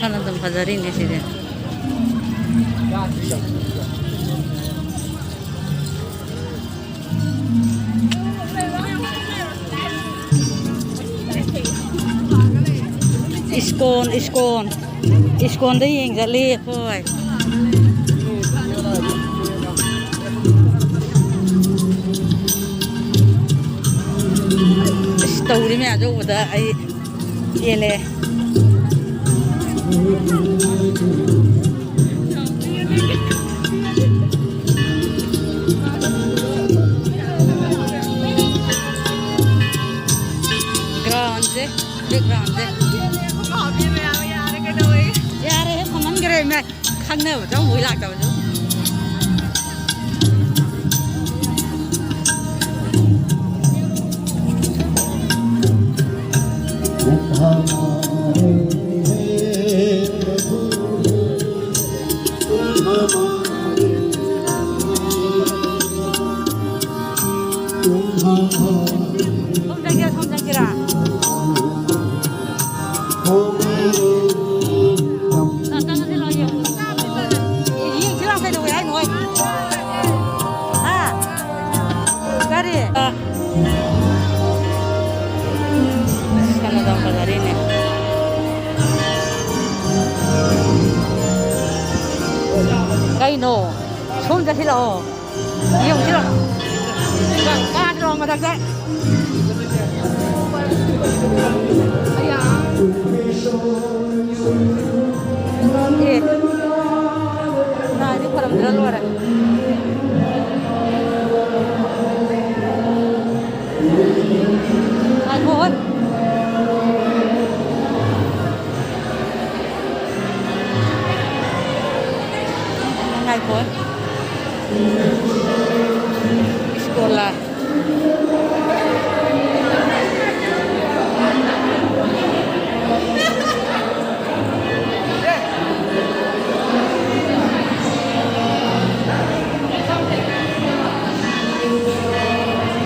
Sanadam Fazarin is it? Iskonได้ยิงจะเรียกพ่อยตูนี่แม่จูบแต่ไอเยเลgrande यार हम मन करे मैं खाने बता मुझे लगता है cây nổ xuống ra thế nào nhiều chứ đâu ba tròn mà thật đấy này đi qua làm gì luôn đấy anh thôi ngày cuối sekolah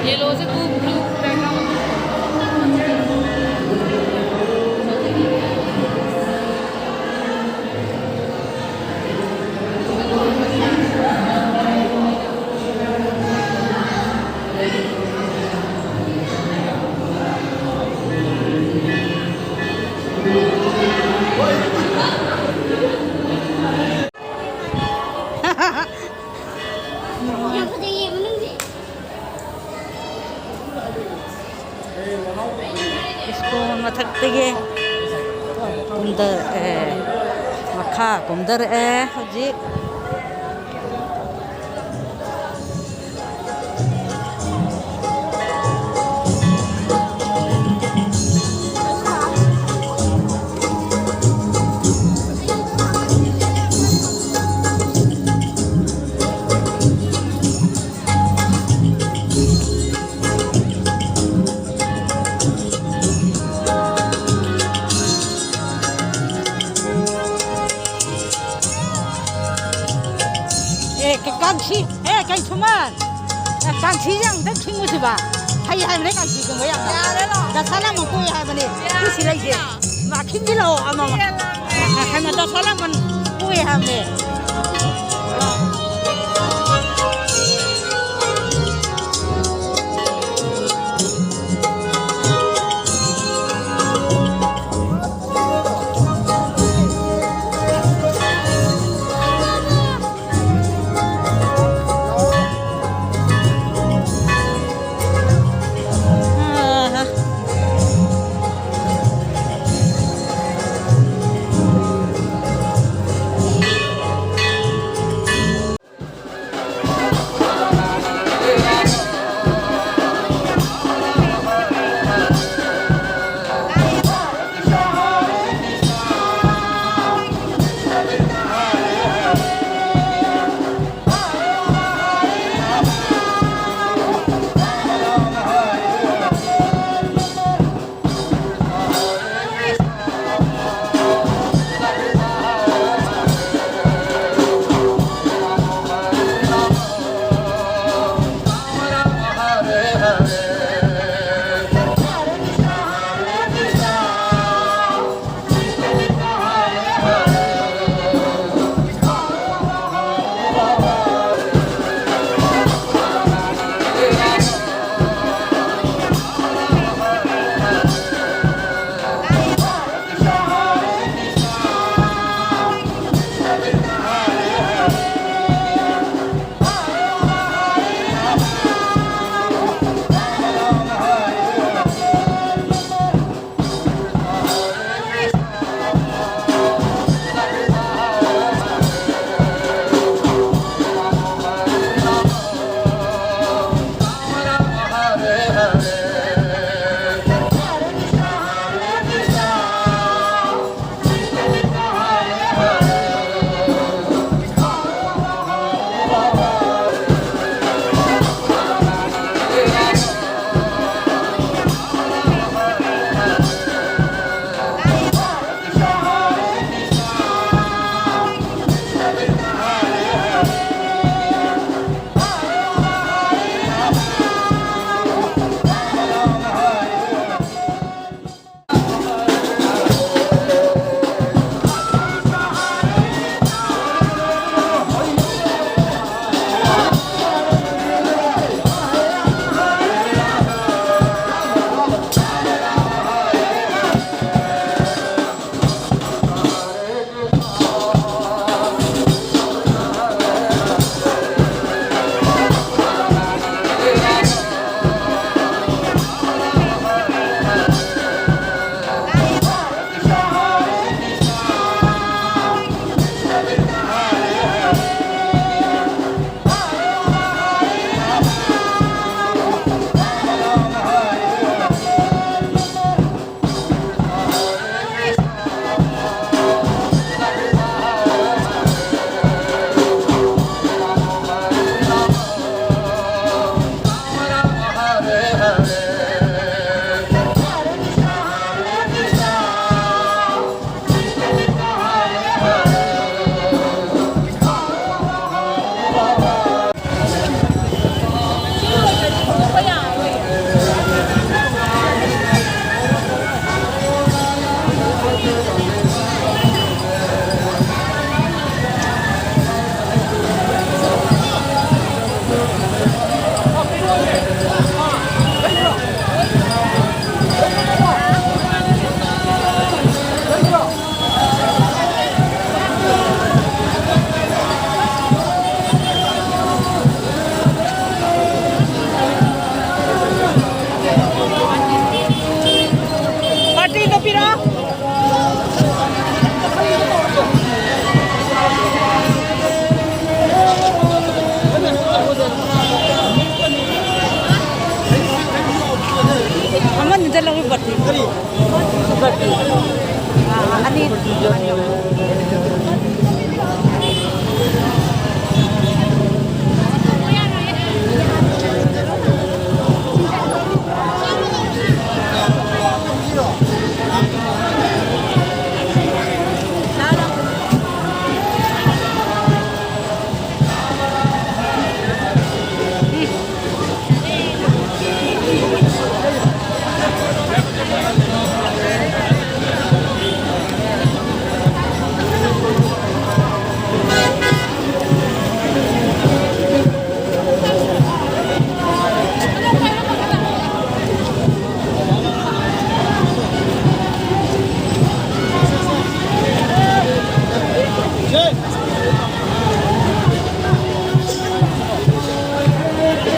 yellow se tu blue background Iskon mathaktige kumdar makha kumdar haji 강치, 강치만, 강치장 다 친구지 봐. 하이 하이네 강치 그 뭐야? 나 사람 먹고 하이네. 그 시래 이제 막 힘들어 아마. 하면 또 사람은 꾸에 하네. ပြီနော်အမန်ကြလောက်ဘတ်တီဘတ်တီအာအနီ